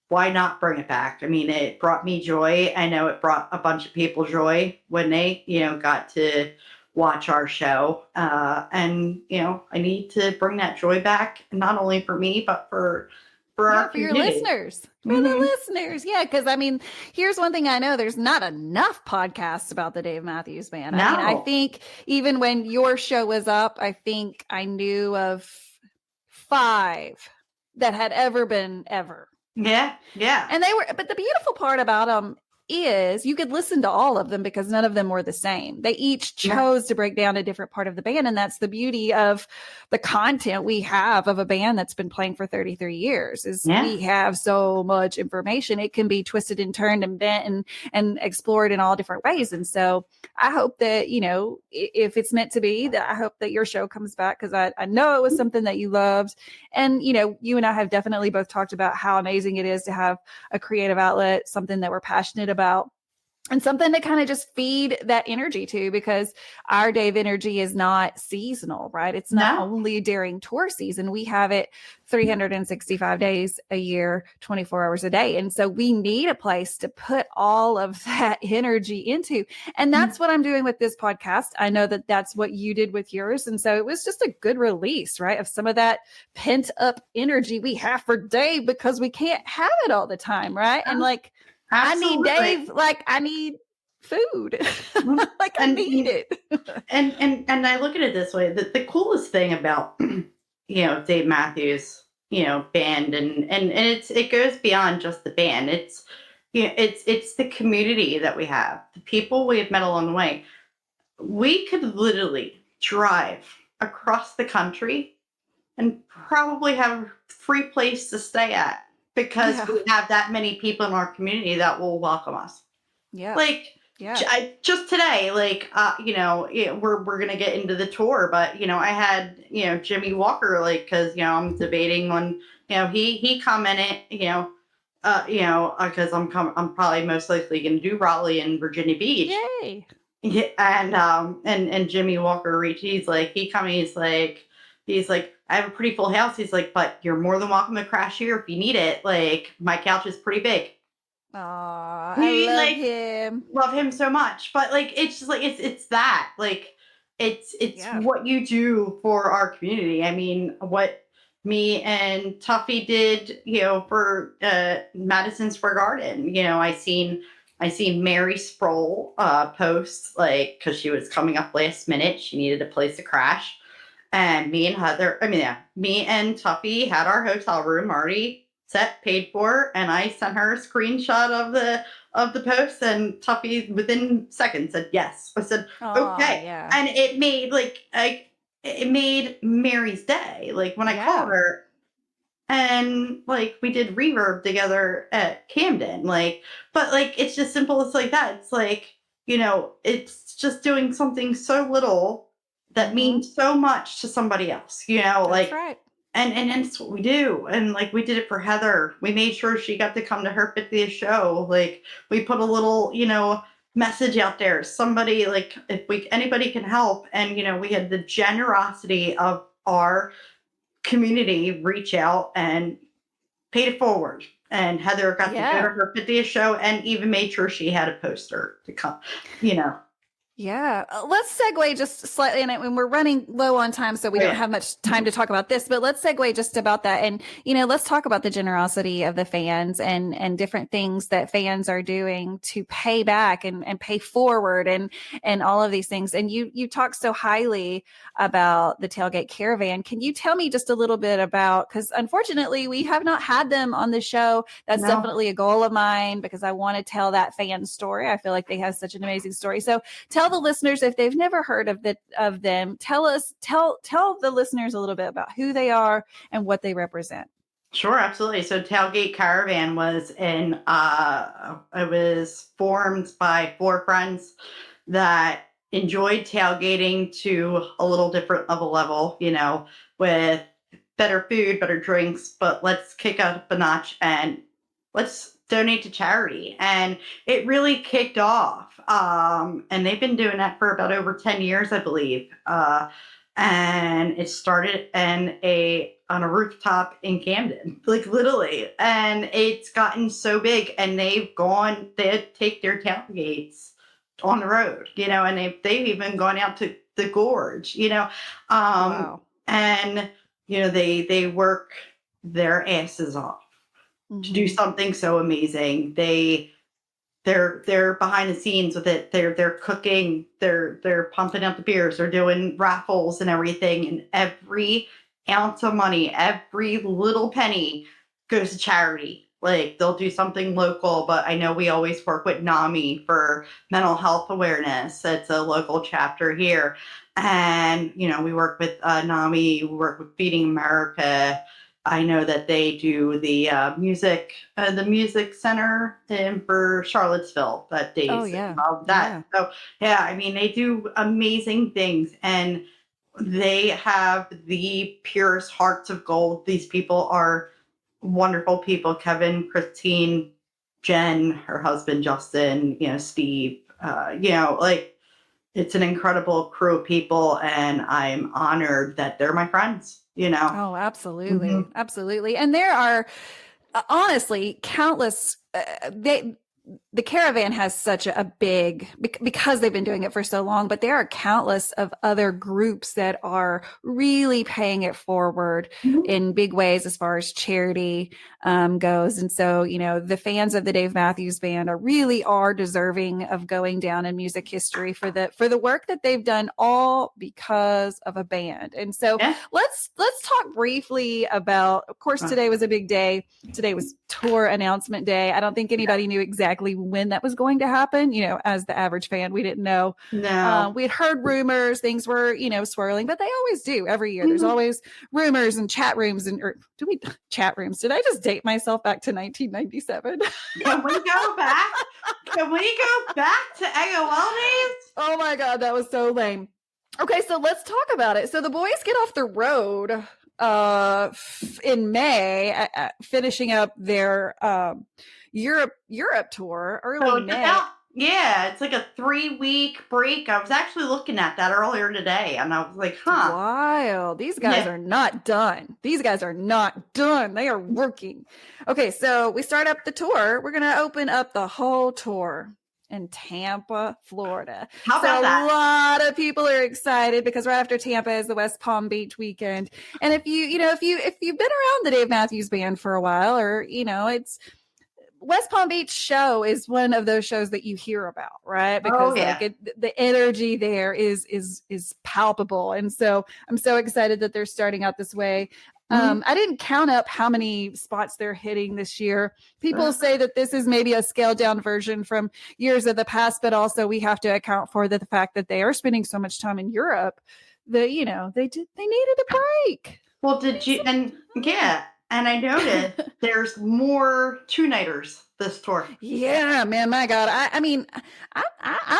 why not bring it back? I mean, it brought me joy. I know it brought a bunch of people joy when they, got to watch our show. And, I need to bring that joy back, not only for me, but for your listeners, for the listeners. Yeah. Cause here's one thing I know, there's not enough podcasts about the Dave Matthews Band. No. I think even when your show was up, I think I knew of 5 that had ever been ever. Yeah. Yeah. And but the beautiful part about them is you could listen to all of them because none of them were the same. They each chose to break down a different part of the band. And that's the beauty of the content we have of a band that's been playing for 33 years is we have so much information. It can be twisted and turned and bent and explored in all different ways. And so I hope that, if it's meant to be, that I hope that your show comes back, because I know it was something that you loved. And, you and I have definitely both talked about how amazing it is to have a creative outlet, something that we're passionate about, and something to kind of just feed that energy to, because our Dave energy is not seasonal, right? It's not only during tour season. We have it 365 days a year, 24 hours a day. And so we need a place to put all of that energy into. And that's what I'm doing with this podcast. I know that that's what you did with yours. And so it was just a good release, right, of some of that pent up energy we have for Dave, because we can't have it all the time, right? And Absolutely. I need Dave, I need food. I need it. and I look at it this way. The coolest thing about, Dave Matthews, band and it goes beyond just the band. It's, it's the community that we have, the people we have met along the way. We could literally drive across the country and probably have a free place to stay at, because we have that many people in our community that will welcome us. Yeah. Just today, we're going to get into the tour, but, I had, Jimmy Walker, cause, I'm debating on, he commented, cause I'm probably most likely going to do Raleigh and Virginia Beach. Yay. Yeah, and Jimmy Walker he's like, I have a pretty full house. He's like, but you're more than welcome to crash here if you need it. Like, my couch is pretty big. Aw, I love him. Love him so much. But it's just it's that. It's what you do for our community. I mean, what me and Tuffy did, for Madison Square Garden. I seen Mary Sproul post, because she was coming up last minute. She needed a place to crash. And me and Tuffy had our hotel room already set, paid for, and I sent her a screenshot of the post, and Tuffy within seconds said yes. I said, okay. Yeah. And it made it made Mary's day. When I called her, and we did reverb together at Camden. It's just simple as that. It's it's just doing something so little that means so much to somebody else, That's right. And that's what we do. And we did it for Heather. We made sure she got to come to her 50th show. We put a little, message out there. Somebody, if anybody can help. And, we had the generosity of our community reach out and paid it forward. And Heather got to go to her 50th show and even made sure she had a poster to come, Yeah. Let's segue just slightly, and we're running low on time, so we don't have much time to talk about this, but let's segue just about that. And, let's talk about the generosity of the fans and different things that fans are doing to pay back and pay forward and all of these things. And you talk so highly about the Tailgate Caravan. Can you tell me just a little bit about, because unfortunately we have not had them on the show. That's definitely a goal of mine, because I want to tell that fan story. I feel like they have such an amazing story. So tell the listeners, if they've never heard of them, tell the listeners a little bit about who they are and what they represent. Sure, absolutely. So Tailgate Caravan was it was formed by 4 friends that enjoyed tailgating to a little different level, with better food, better drinks, but let's kick up a notch and let's donate to charity. And it really kicked off. And they've been doing that for about over 10 years, I believe. And it started on a rooftop in Camden, like literally. And it's gotten so big, and they take their tailgates on the road, and they've even gone out to the gorge, Wow. And, they work their asses off to do something so amazing. They're behind the scenes with it. They're cooking. They're pumping out the beers. They're doing raffles and everything. And every ounce of money, every little penny goes to charity. Like, they'll do something local, but I know we always work with NAMI for mental health awareness. It's a local chapter here. And, we work with NAMI, we work with Feeding America. I know that they do the music center for Charlottesville that day. Oh, yeah. Yeah. So, yeah, they do amazing things, and they have the purest hearts of gold. These people are wonderful people. Kevin, Christine, Jen, her husband, Justin, Steve, it's an incredible crew of people, and I'm honored that they're my friends. Oh, absolutely. Absolutely. And there are honestly countless, the Caravan has such a big, because they've been doing it for so long, but there are countless of other groups that are really paying it forward in big ways as far as charity goes. And so, the fans of the Dave Matthews Band are deserving of going down in music history for the work that they've done, all because of a band. And so let's talk briefly about, of course, today was a big day. Today was tour announcement day. I don't think anybody knew exactly when that was going to happen. As the average fan, we didn't know. No. We had heard rumors, things were, swirling, but they always do every year. There's always rumors and chat rooms chat rooms. Did I just date myself back to 1997? Can we go back? Can we go back to AOL days? Oh my God, that was so lame. Okay, so let's talk about it. So the boys get off the road in May, finishing up their Europe tour early May. It's like a 3-week break. I was actually looking at that earlier today, and I was like, huh. Wild. These guys are not done. These guys are not done. They are working. Okay, so we start up the tour. We're going to open up the whole tour in Tampa, Florida. How about that? A lot of people are excited because right after Tampa is the West Palm Beach weekend. And if you've been around the Dave Matthews Band for a while, or it's West Palm Beach show is one of those shows that you hear about, right? Because the energy there is palpable. And so I'm so excited that they're starting out this way. I didn't count up how many spots they're hitting this year. People say that this is maybe a scaled down version from years of the past, but also we have to account for the fact that they are spending so much time in Europe that, they needed a break. Well, and I noted there's more 2-nighters this tour. Yeah, man, my God. I'm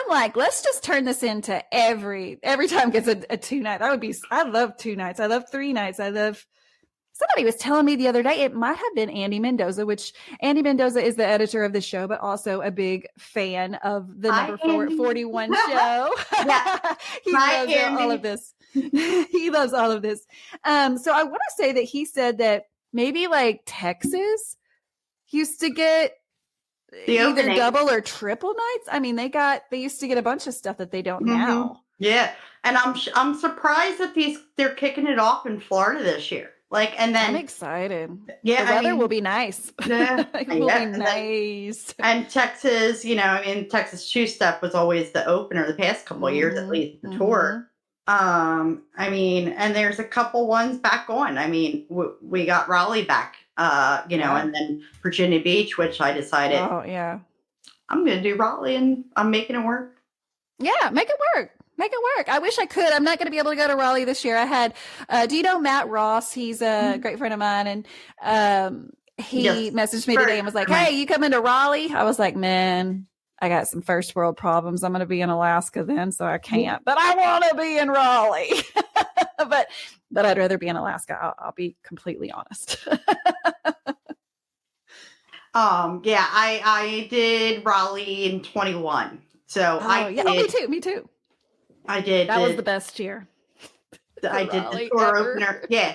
like, let's just turn this into every time gets a 2-night. I love 2 nights. I love 3 nights. Somebody was telling me the other day, it might have been Andy Mendoza, which Andy Mendoza is the editor of the show, but also a big fan of the number 41 show. He loves all of this. He loves all of this. So I want to say that he said that maybe like Texas used to get either double or triple nights. I mean, they used to get a bunch of stuff that they don't now. Yeah. And I'm surprised that they're kicking it off in Florida this year. Like, and then I'm excited. Yeah, the weather will be nice. Yeah, it will be nice. And Texas, Texas Two Step was always the opener the past couple of years, at least the tour. And there's a couple ones back on. I mean, we got Raleigh back, and then Virginia Beach, which I decided, I'm going to do Raleigh, and I'm making it work. Yeah, make it work. Make it work. I wish I could. I'm not going to be able to go to Raleigh this year. I had, do you know Matt Ross? He's a great friend of mine. And he messaged me today and was like, hey, you coming to Raleigh? I was like, man, I got some first world problems. I'm going to be in Alaska then, so I can't. But I want to be in Raleigh. but I'd rather be in Alaska. I'll be completely honest. I did Raleigh in 21. So me too. I did. That was the best year. I did the tour opener. Yeah.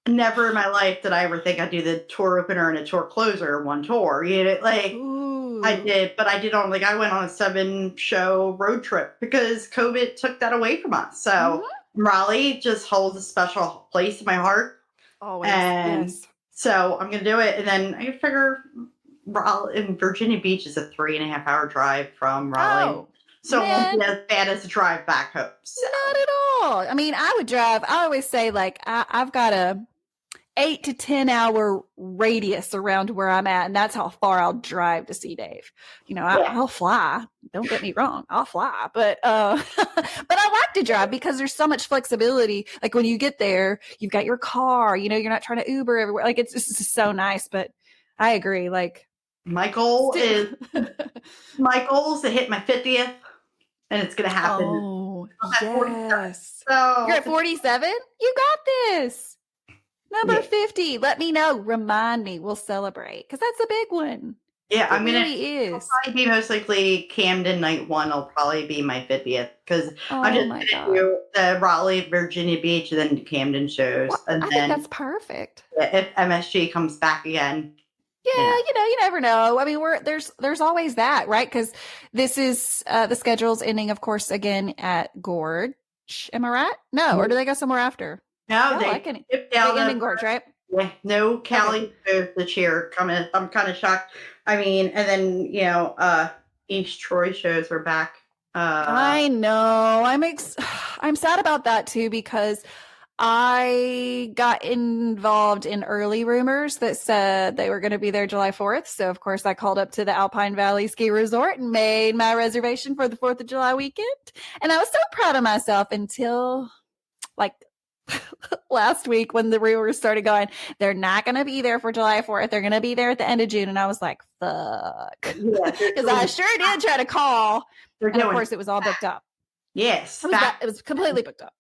Never in my life did I ever think I'd do the tour opener and a tour closer in one tour. I did, but I did I went on a 7-show road trip because COVID took that away from us. So Raleigh just holds a special place in my heart. Always. And so I'm going to do it. And then I figure Raleigh in Virginia Beach is a 3.5-hour drive from Raleigh. Oh. So it won't be as bad as a drive back home. So. Not at all. I mean, I would drive. I always say I've got a 8 to 10 hour radius around where I'm at, and that's how far I'll drive to see Dave. I'll fly. Don't get me wrong, I'll fly, but I like to drive because there's so much flexibility. Like when you get there, you've got your car. You're not trying to Uber everywhere. Like it's just so nice. But I agree. Like my goal is to hit my 50th. And it's going to happen. Oh, yes. So, you're at 47? You got this. Number 50. Let me know. Remind me. We'll celebrate. Because that's a big one. Yeah, I'm going to probably be most likely Camden night 1 will probably be my 50th. Because I'm just going to do the Raleigh, Virginia Beach, and then Camden shows. Well, and I think that's perfect. If MSG comes back again. Yeah, you never know. I mean, there's always that, right? Because this is the schedule's ending, of course, again at Gorge. Am I right? No, or do they go somewhere after? No, they end in Gorge, right? Yeah, no Cali this year coming. I'm kind of shocked. I mean, and then East Troy shows are back. I know. I'm sad about that too because I got involved in early rumors that said they were going to be there July 4th. So, of course, I called up to the Alpine Valley Ski Resort and made my reservation for the 4th of July weekend. And I was so proud of myself until last week when the rumors started going, they're not going to be there for July 4th. They're going to be there at the end of June. And I was like, fuck. Because I sure did try to call. And, of course, it was all booked up. Yes. It was completely booked up.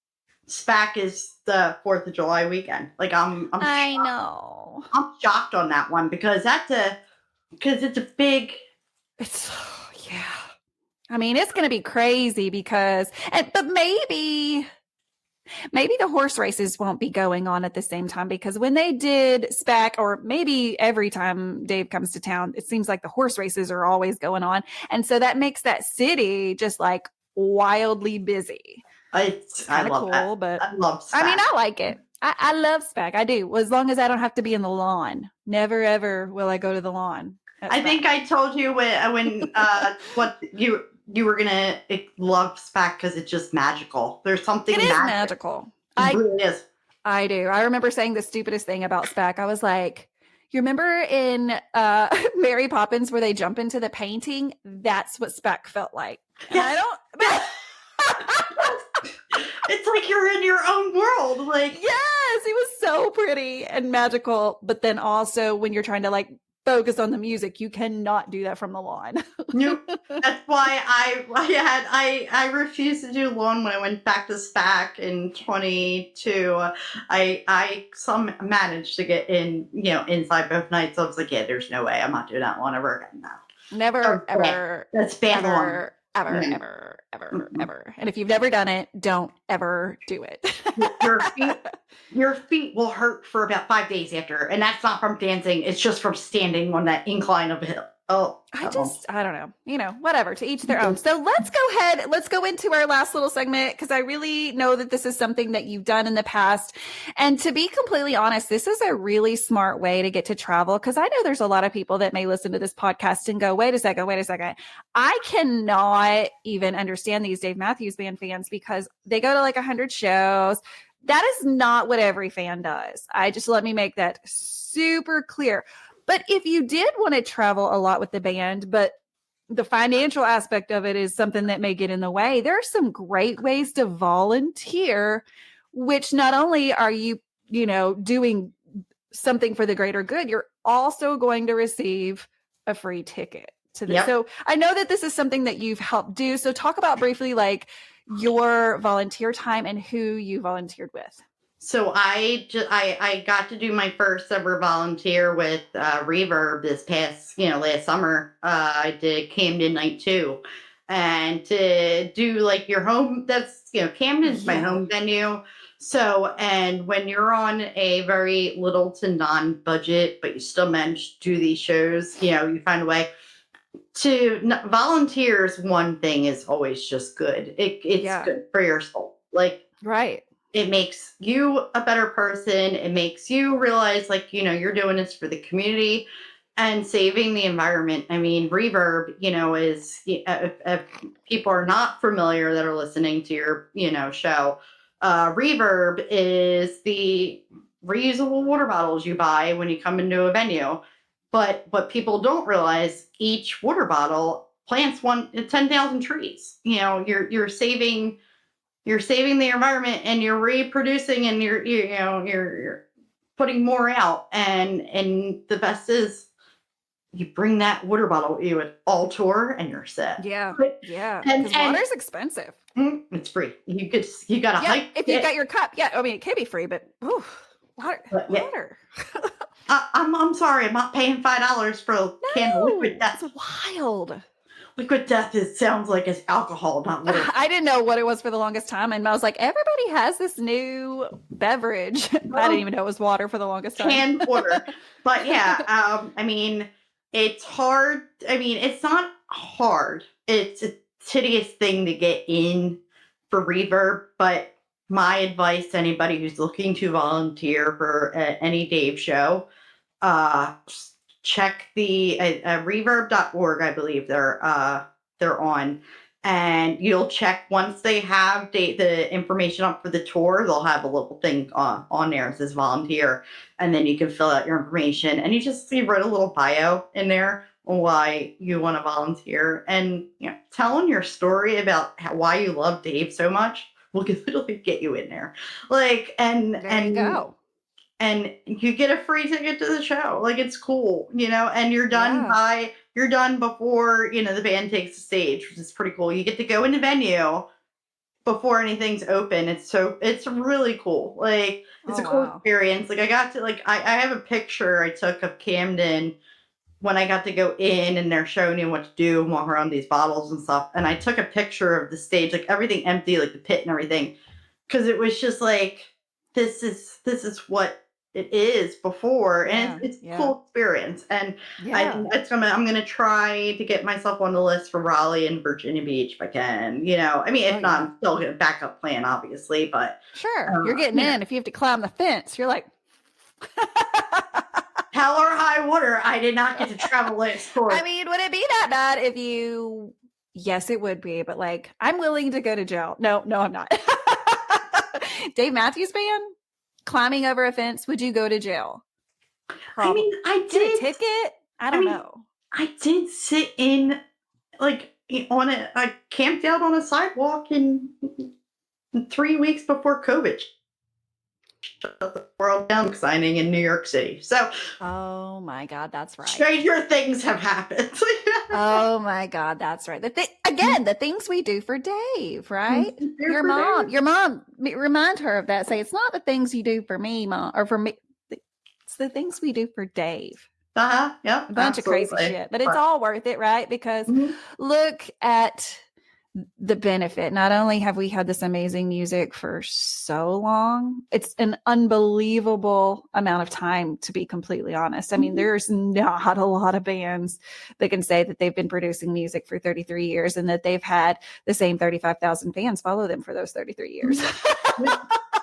SPAC is the 4th of July weekend. I know. I'm shocked on that one because it's a big. I mean, it's going to be crazy but maybe the horse races won't be going on at the same time because when they did SPAC, or maybe every time Dave comes to town, it seems like the horse races are always going on. And so that makes that city just wildly busy. It's kind of cool, that. But I love SPAC. I mean, I like it. I love SPAC. I do. As long as I don't have to be in the lawn. Never, ever will I go to the lawn. I think I told you when what you were going to love SPAC because it's just magical. There's something magical. It really is. I do. I remember saying the stupidest thing about SPAC. I was like, you remember in Mary Poppins where they jump into the painting? That's what SPAC felt like. And I don't... It's like you're in your own world. Yes, it was so pretty and magical. But then also when you're trying to focus on the music, you cannot do that from the lawn. Nope. That's why I refused to do lawn when I went back to SPAC in 22. I managed to get in, inside both nights. I was like, yeah, there's no way I'm not doing that one ever again now. Never, ever. That's bad one. Ever. And if you've never done it, don't ever do it. Your feet will hurt for about 5 days after. And that's not from dancing. It's just from standing on that incline of a hill. I don't know, whatever, to each their own. So let's go ahead. Let's go into our last little segment, because I really know that this is something that you've done in the past. And to be completely honest, this is a really smart way to get to travel, because I know there's a lot of people that may listen to this podcast and go, wait a second. I cannot even understand these Dave Matthews Band fans, because they go to like 100 shows. That is not what every fan does. Let me make that super clear. But if you did want to travel a lot with the band, but the financial aspect of it is something that may get in the way, there are some great ways to volunteer, which not only are you, doing something for the greater good, you're also going to receive a free ticket to this. Yep. So I know that this is something that you've helped do. So talk about briefly, like, your volunteer time and who you volunteered with. So I got to do my first ever volunteer with Reverb this past, last summer. I did Camden Night 2. And to do like your home, that's, Camden's my home venue. So, and when you're on a very little to non-budget, but you still manage to do these shows, you find a way to volunteers. One thing is always just good. It's good for your soul. Like, right. It makes you a better person. It makes you realize, like, you're doing this for the community and saving the environment. I mean, Reverb, is, if people are not familiar that are listening to your, show, Reverb is the reusable water bottles you buy when you come into a venue. But what people don't realize, each water bottle plants 10,000 trees. You're saving the environment, and you're reproducing, and you're putting more out. And the best is, you bring that water bottle with you at all tour, and you're set. Yeah. And water's expensive. It's free. You got to hike. If you got your cup. Yeah. I mean, it can be free, but water. I'm sorry. I'm not paying $5 for a can of liquid death. That's wild. Liquid death sounds like it's alcohol, not water. I didn't know what it was for the longest time. And I was like, everybody has this new beverage. I didn't even know it was water for the longest time. Canned water. But yeah, I mean, it's hard. I mean, it's not hard. It's a tedious thing to get in for Reverb. But my advice to anybody who's looking to volunteer for any Dave show, check the reverb.org. I believe they're on, and you'll check once they have the information up for the tour. They'll have a little thing on there that says volunteer, and then you can fill out your information, and you write a little bio in there on why you want to volunteer, and telling your story about why you love Dave so much will literally get you in there. Like, and you go. And you get a free ticket to the show. Like, it's cool, and you're done you're done before, the band takes the stage, which is pretty cool. You get to go in the venue before anything's open. It's really cool. Like, it's a cool experience. Like, I got to, I have a picture I took of Camden when I got to go in, and they're showing you what to do and walk around these bottles and stuff. And I took a picture of the stage, like everything empty, like the pit and everything. 'Cause it was just like, this is what it is before, and it's a cool experience. And I'm gonna try to get myself on the list for Raleigh and Virginia Beach if I can. I mean, if not, I'm still gonna backup plan, obviously. But sure, you're getting in. If you have to climb the fence, you're like, hell or high water. I did not get to travel last tour. I mean, would it be that bad if you? Yes, it would be. But like, I'm willing to go to jail. No, I'm not. Dave Matthews Band. Climbing over a fence, would you go to jail? Probably. I mean, I did. Get a ticket? I don't know. I did sit in, I camped out on a sidewalk in 3 weeks before COVID. Shut the world down signing in New York City. So. Oh my God, that's right. Stranger things have happened. Oh my God, that's right. The things we do for Dave, right? Your mom, remind her of that. Say, it's not the things you do for me, Mom, or for me. It's the things we do for Dave. Yeah. A bunch of crazy shit, but it's all worth it, right? Because look at the benefit. Not only have we had this amazing music for so long, it's an unbelievable amount of time, to be completely honest. I mean, there's not a lot of bands that can say that they've been producing music for 33 years and that they've had the same 35,000 fans follow them for those 33 years.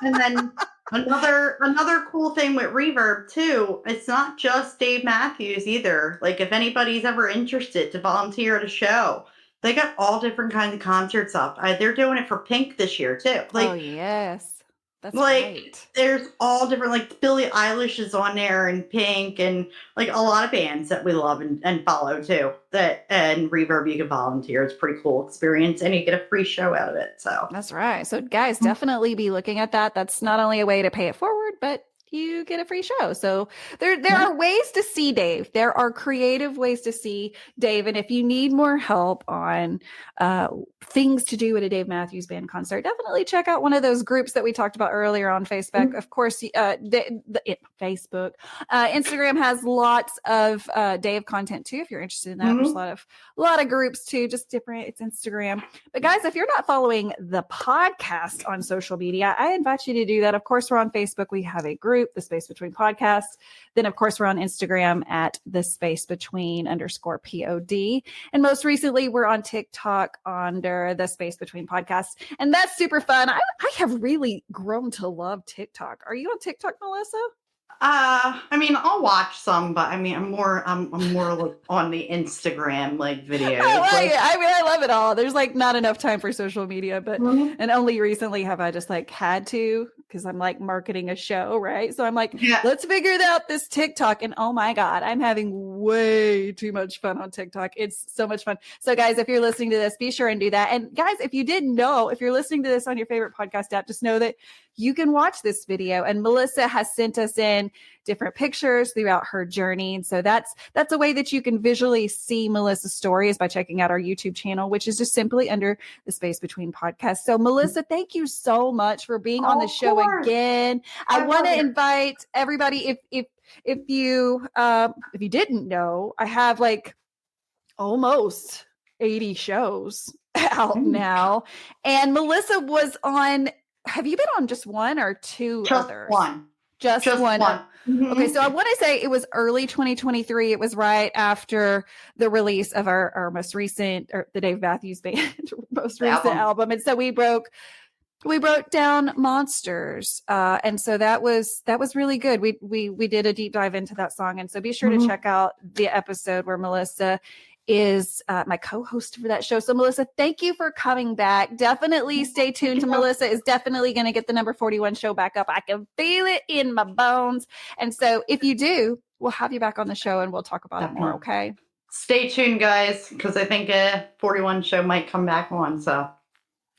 And then another cool thing with Reverb too, it's not just Dave Matthews either. Like if anybody's ever interested to volunteer at a show, they got all different kinds of concerts up. They're doing it for Pink this year too. Oh yes, that's like right. There's all different, like Billie Eilish is on there and Pink and like a lot of bands that we love and follow too. And Reverb, you can volunteer. It's a pretty cool experience and you get a free show out of it. So that's right. So guys, definitely be looking at that. That's not only a way to pay it forward, but you get a free show. So there are ways to see Dave. There are creative ways to see Dave. And if you need more help on things to do at a Dave Matthews Band concert, definitely check out one of those groups that we talked about earlier on Facebook. Of course, Facebook, Instagram has lots of Dave content too. If you're interested in that, there's a lot of groups too, just different. It's Instagram. But guys, if you're not following the podcast on social media, I invite you to do that. Of course, we're on Facebook. We have a group, The Space Between Podcast. Then, of course, we're on Instagram at the Space Between _POD. And most recently, we're on TikTok under the Space Between Podcast. And that's super fun. I have really grown to love TikTok. Are you on TikTok, Melissa? I mean, I'll watch some, but I mean, I'm more like on the Instagram like videos. I love it all. There's like not enough time for social media, but and only recently have I just like had to, because I'm like marketing a show, right? So I'm like, let's figure out this TikTok, and oh my God, I'm having way too much fun on TikTok. It's so much fun. So guys, if you're listening to this, be sure and do that. And guys, if you didn't know, if you're listening to this on your favorite podcast app, just know that you can watch this video. And Melissa has sent us in different pictures throughout her journey. And so that's a way that you can visually see Melissa's story, is by checking out our YouTube channel, which is just simply under the Space Between Podcast. So Melissa, thank you so much for being on the show again. I want to invite everybody, if you didn't know, I have like almost 80 shows out now. And Melissa was on, have you been on just one or two others? Just one. Okay, so I want to say it was early 2023. It was right after the release of our most recent, or the Dave Matthews Band most recent album. And so we broke down Monsters. And so that was really good. We did a deep dive into that song. And so be sure to check out the episode where Melissa is my co-host for that show. So Melissa, thank you for coming back. Definitely stay tuned to Melissa is definitely going to get the number 41 show back up. I can feel it in my bones. And so if you do, we'll have you back on the show and we'll talk about it more. Okay. Stay tuned, guys, because I think a 41 show might come back on. So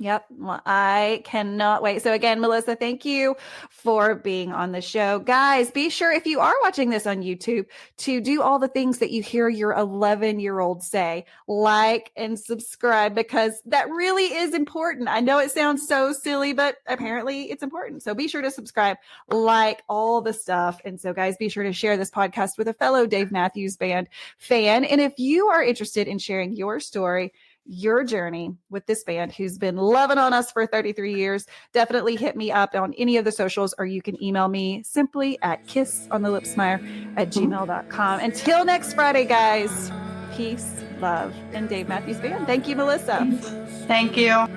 yep. Well, I cannot wait. So again, Melissa, thank you for being on the show. Guys, be sure, if you are watching this on YouTube, to do all the things that you hear your 11-year-old say, like and subscribe, because that really is important. I know it sounds so silly, but apparently it's important. So be sure to subscribe, like all the stuff. And so guys, be sure to share this podcast with a fellow Dave Matthews Band fan. And if you are interested in sharing your story, your journey with this band who's been loving on us for 33 years, definitely hit me up on any of the socials, or you can email me simply at kissonthelipsmire@gmail.com. Until next Friday, guys, peace, love, and Dave Matthews Band. Thank you, Melissa. Thank you.